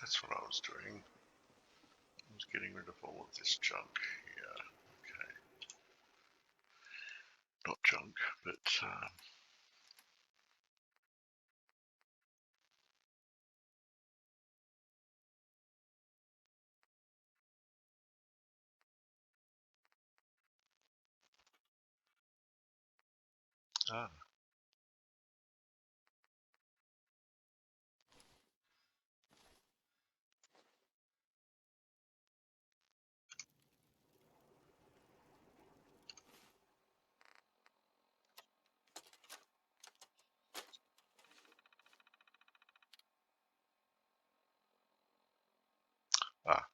That's what I was doing. I was getting rid of all of this junk here. Okay. Not junk, but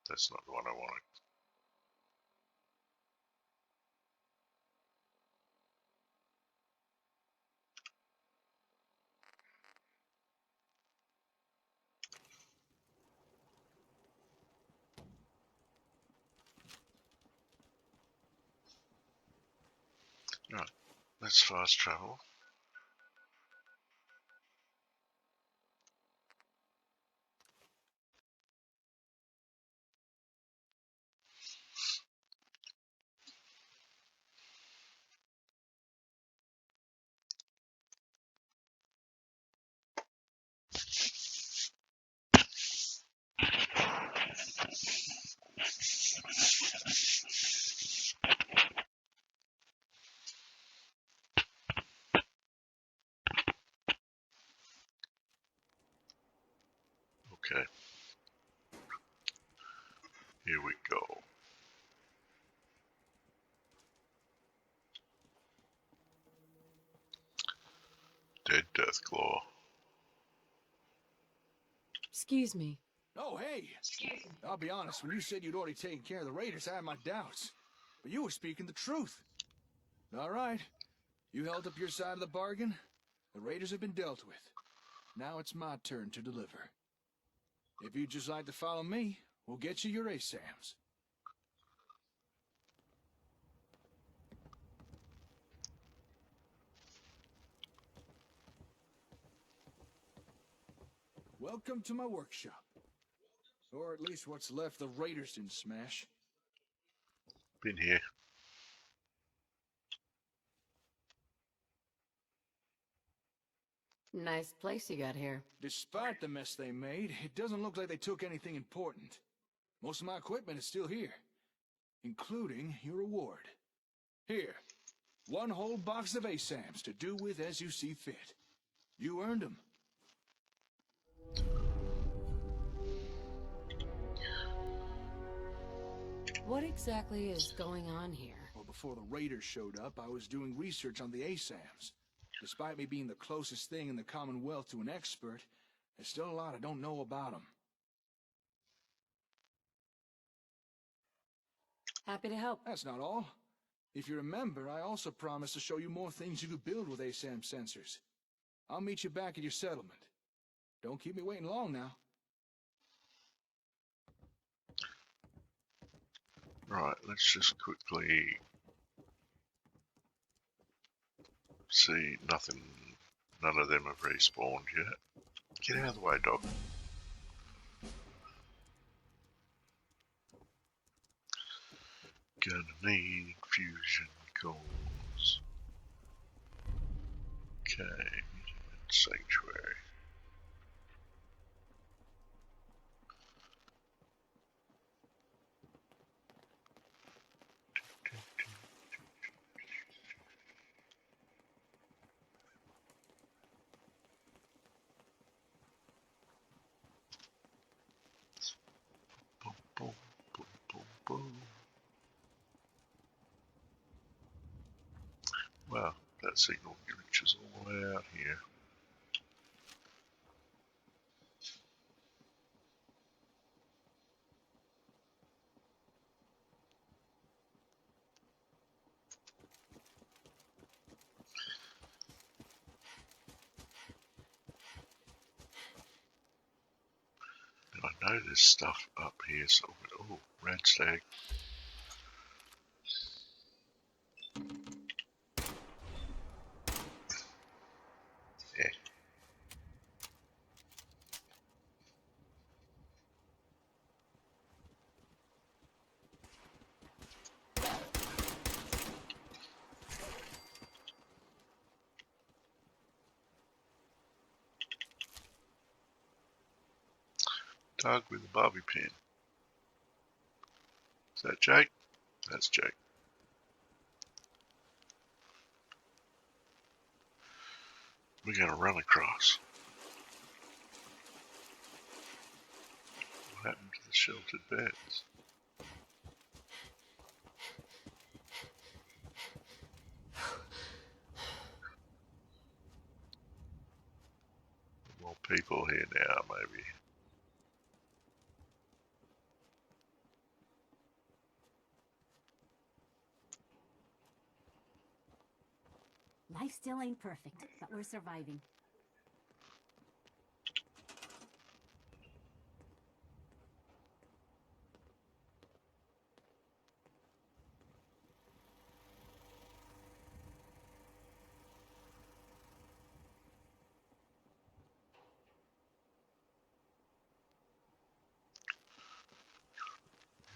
that's not the one I wanted. Right, let's fast travel. Okay. Here we go. Dead Deathclaw. Excuse me. Oh, hey. I'll be honest, when you said you'd already taken care of the raiders, I had my doubts. But you were speaking the truth. All right. You held up your side of the bargain. The raiders have been dealt with. Now it's my turn to deliver. If you'd just like to follow me, we'll get you your ASAMs. Welcome to my workshop. Or at least what's left the raiders didn't smash. Been here. Nice place you got here. Despite the mess they made, it doesn't look like they took anything important. Most of my equipment is still here, including your reward. Here, one whole box of ASAMs to do with as you see fit. You earned them. What exactly is going on here? Well, before the raiders showed up, I was doing research on the ASAMs. Despite me being the closest thing in the Commonwealth to an expert, there's still a lot I don't know about them. Happy to help. That's not all. If you remember, I also promised to show you more things you could build with ASAM sensors. I'll meet you back at your settlement. Don't keep me waiting long now. Right, let's just quickly see. Nothing. None of them have respawned yet. Get out of the way, dog. Gonna need fusion cores. Okay, sanctuary. Boom, boom, boom, boom, boom. Wow, that signal reaches all the way out here. I know there's stuff up here somewhere. Oh, red stag. Yeah. Doug with a bobby pin. Is that Jake? That's Jake. We're going to run across. What happened to the sheltered beds? More people here now, maybe. Life still ain't perfect, but we're surviving.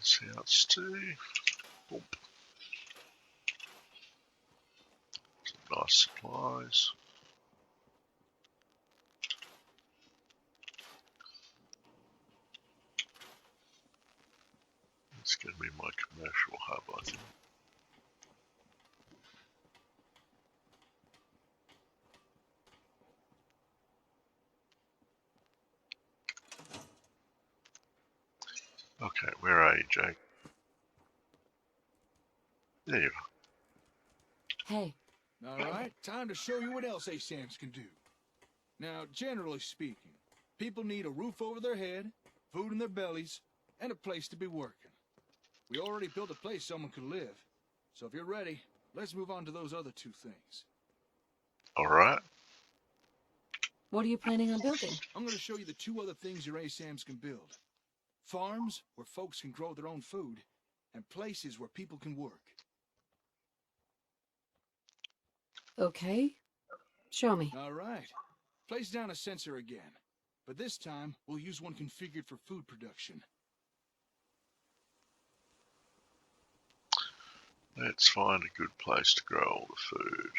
Shouts to. Boom. Some nice supplies. It's going to be my commercial hub, I think. Okay, where are you, Jake? There you are. Hey, All right, time to show you what else ASAMs can do. Now, generally speaking, people need a roof over their head, food in their bellies, and a place to be working. We already built a place someone could live. So if you're ready, let's move on to those other two things. Alright. what are you planning on building? I'm going to show you the two other things your ASAMs can build. Farms, where folks can grow their own food, and places where people can work. Okay, show me. All right. Place down a sensor again. But this time, we'll use one configured for food production. Let's find a good place to grow all the food.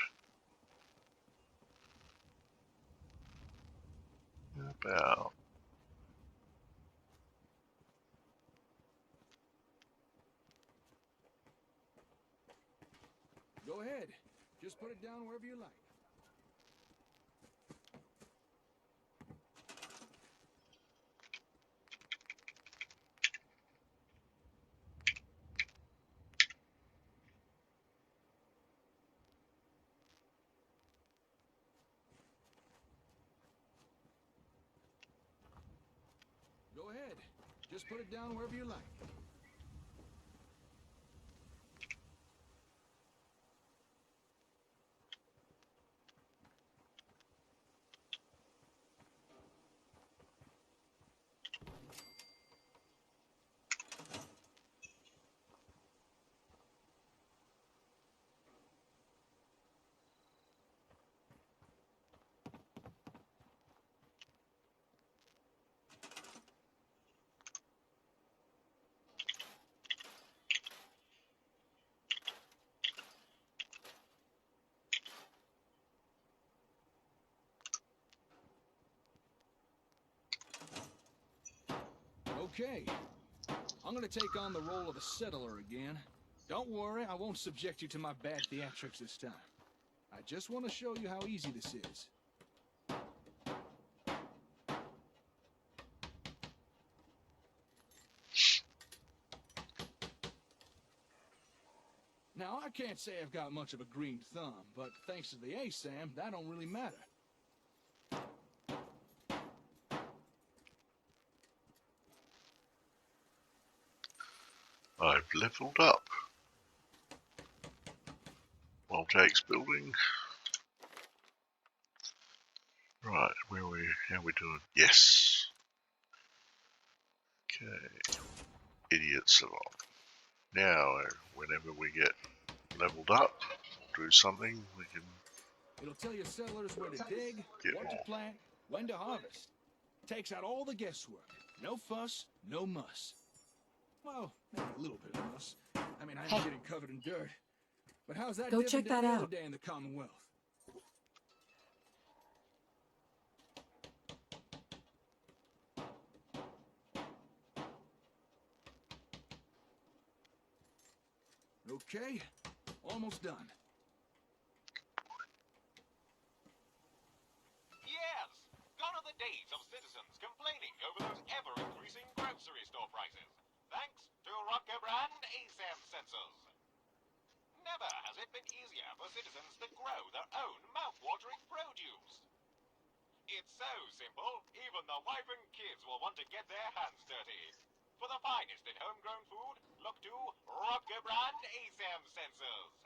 How about... Go ahead. Just put it down wherever you like. Go ahead. Just put it down wherever you like. Okay. I'm gonna take on the role of a settler again. Don't worry, I won't subject you to my bad theatrics this time. I just want to show you how easy this is. Now, I can't say I've got much of a green thumb, but thanks to the ASAM, that don't really matter. I've leveled up. While Jake's building. Right, where are we? How are we doing? Yes. Okay. Idiot savant. Now, whenever we get leveled up, do something, we can It'll tell your settlers where to dig, get what more. to plant, when to harvest. Takes out all the guesswork. No fuss, no muss. Well, maybe a little bit of muss. I mean, I'm getting covered in dirt. But how's that Go different check than that the other out. day in the Commonwealth? Okay, almost done. Yes! Gone are the days of citizens complaining over those ever-increasing grocery store prices, thanks to Rocker brand ASAM sensors. Never has it been easier for citizens to grow their own mouth-watering produce. It's so simple, even the wife and kids will want to get their hands dirty. For the finest in homegrown food, look to Rocker brand ASAM sensors.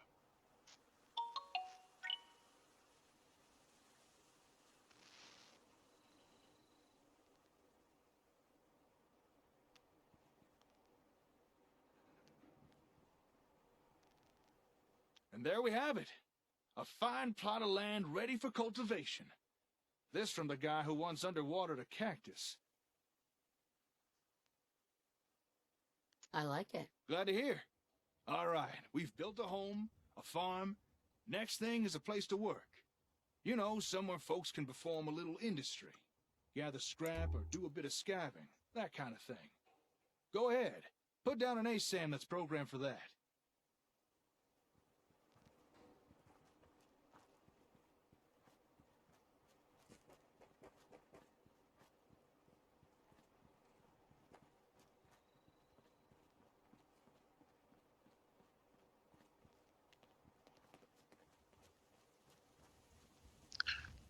And there we have it. A fine plot of land ready for cultivation. This from the guy who once underwatered a cactus. I like it. Glad to hear. All right, we've built a home, a farm. Next thing is a place to work. You know, somewhere folks can perform a little industry. Gather scrap or do a bit of scavenging, that kind of thing. Go ahead. Put down an ASAM that's programmed for that.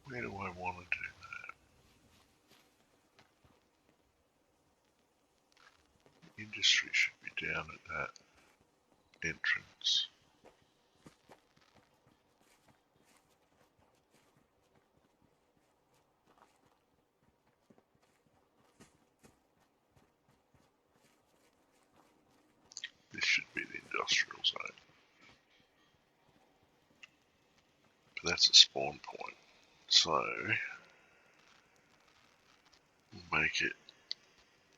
Where do I want to do that? Industry should be down at that entrance. This should be the industrial zone. But that's a spawn point. So we'll make it,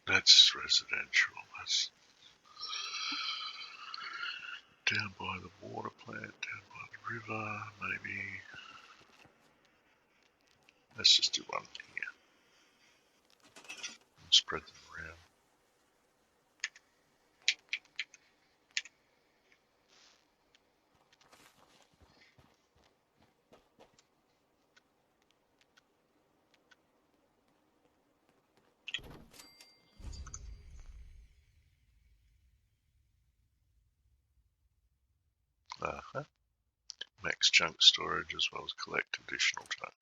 that's residential. That's down by the water plant, down by the river, maybe. Let's just do one here and spread them around. Max junk storage as well as collect additional junk.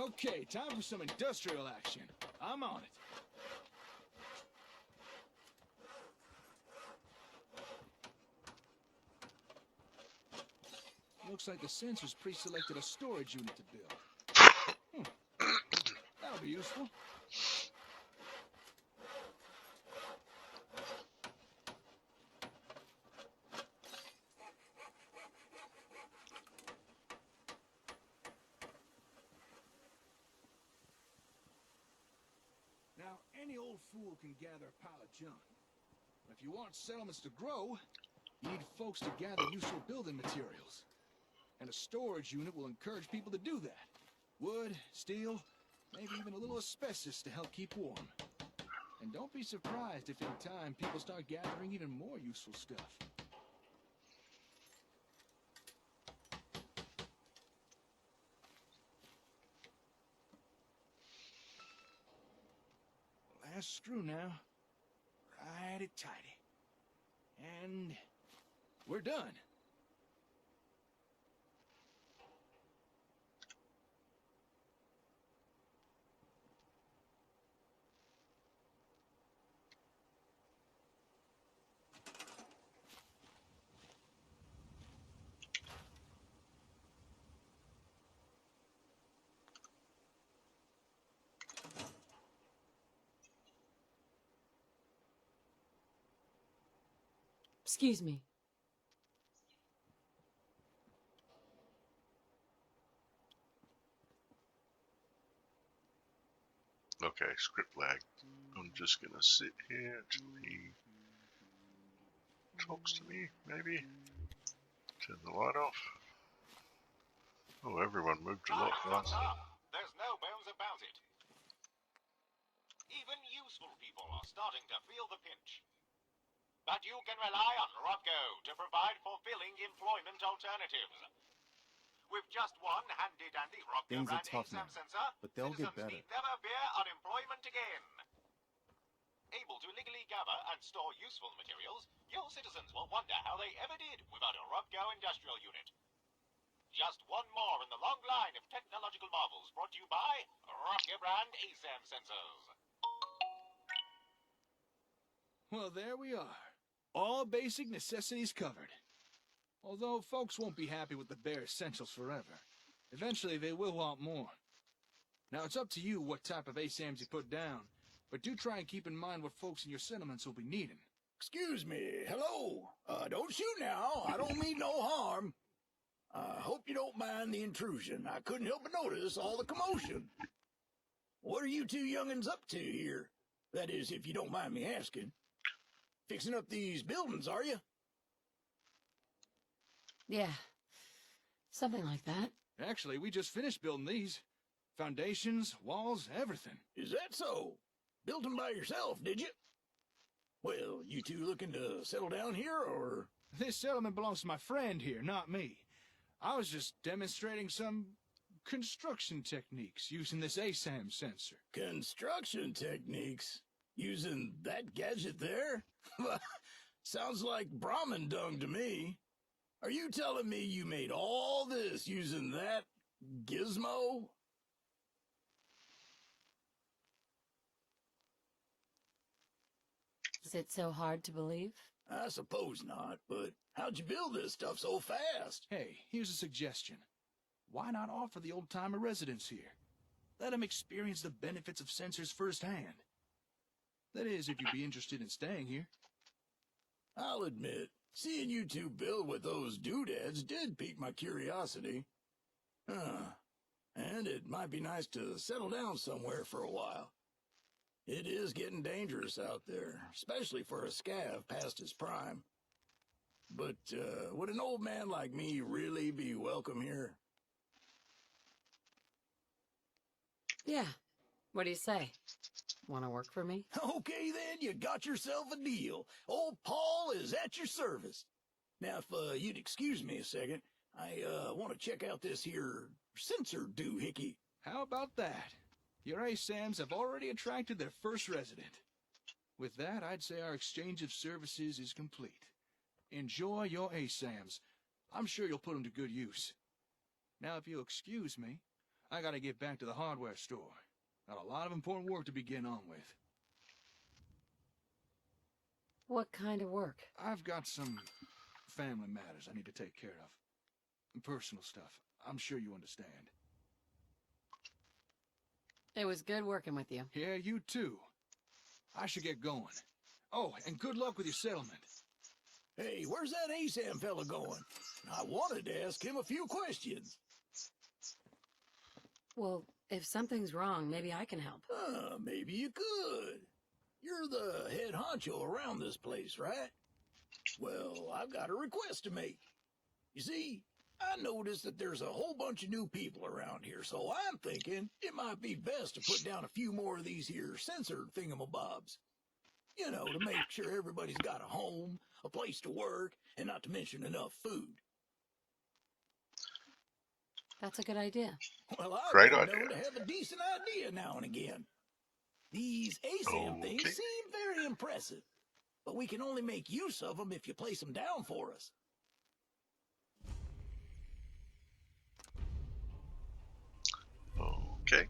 Okay, time for some industrial action. I'm on it. Looks like the sensors pre-selected a storage unit to build. That'll be useful. Now, any old fool can gather a pile of junk. But if you want settlements to grow, you need folks to gather useful building materials. And a storage unit will encourage people to do that. Wood, steel, maybe even a little asbestos to help keep warm. And don't be surprised if in time people start gathering even more useful stuff. Last screw now. Righty-tighty. And we're done. Excuse me. Okay, script lag. I'm just gonna sit here till he talks to me, maybe. Turn the light off. Oh, everyone moved a lot What's faster. up? There's no bones about it. Even useful people are starting to feel the pinch. But you can rely on Rocco to provide fulfilling employment alternatives. With just one handy-dandy Rocco Things are brand tough ASAM now, sensor, but they'll get citizens better. need never fear unemployment again. Able to legally gather and store useful materials, your citizens will wonder how they ever did without a Rocco industrial unit. Just one more in the long line of technological marvels brought to you by Rocco brand ASAM sensors. Well, there we are. All basic necessities covered. Although folks won't be happy with the bare essentials forever. Eventually they will want more. Now it's up to you what type of ASAMs you put down, but do try and keep in mind what folks in your settlements will be needing. Excuse me, hello. Don't shoot now. I don't mean no harm. Hope you don't mind the intrusion. I couldn't help but notice all the commotion. What are you two young'uns up to here? That is, if you don't mind me asking. Fixing up these buildings, are you? Yeah. Something like that. Actually, we just finished building these. Foundations, walls, everything. Is that so? Built them by yourself, did you? Well, you two looking to settle down here, or? This settlement belongs to my friend here, not me. I was just demonstrating some construction techniques using this ASAM sensor. Construction techniques? Using that gadget there? Sounds like Brahmin dung to me. Are you telling me you made all this using that gizmo? Is it so hard to believe? I suppose not, but how'd you build this stuff so fast? Hey, here's a suggestion. Why not offer the old-timer residents here? Let them experience the benefits of sensors firsthand. That is, if you'd be interested in staying here. I'll admit, seeing you two build with those doodads did pique my curiosity. And it might be nice to settle down somewhere for a while. It is getting dangerous out there, especially for a scav past his prime. But, would an old man like me really be welcome here? Yeah. What do you say? Want to work for me? Okay then, you got yourself a deal. Old Paul is at your service. Now, if you'd excuse me a second, I want to check out this here sensor doohickey. How about that? Your ASAMs have already attracted their first resident. With that, I'd say our exchange of services is complete. Enjoy your ASAMs. I'm sure you'll put them to good use. Now, if you'll excuse me, I gotta get back to the hardware store. Got a lot of important work to begin on with. What kind of work? I've got some family matters I need to take care of. Personal stuff. I'm sure you understand. It was good working with you. Yeah, you too. I should get going. Oh, and good luck with your settlement. Hey, where's that ASAM fella going? I wanted to ask him a few questions. Well, if something's wrong, maybe I can help. Maybe you could. You're the head honcho around this place, right? Well, I've got a request to make. You see, I noticed that there's a whole bunch of new people around here, so I'm thinking it might be best to put down a few more of these here sensor thingamabobs. You know, to make sure everybody's got a home, a place to work, and not to mention enough food. That's a good idea. Well, I've Great been idea. known to have a decent idea now and again. These ASAM things Okay. seem very impressive, but we can only make use of them if you place them down for us. Okay.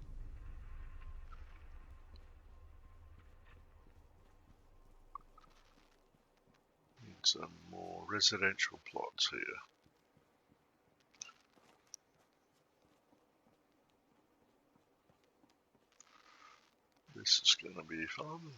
Need some more residential plots here. This is going to be fun.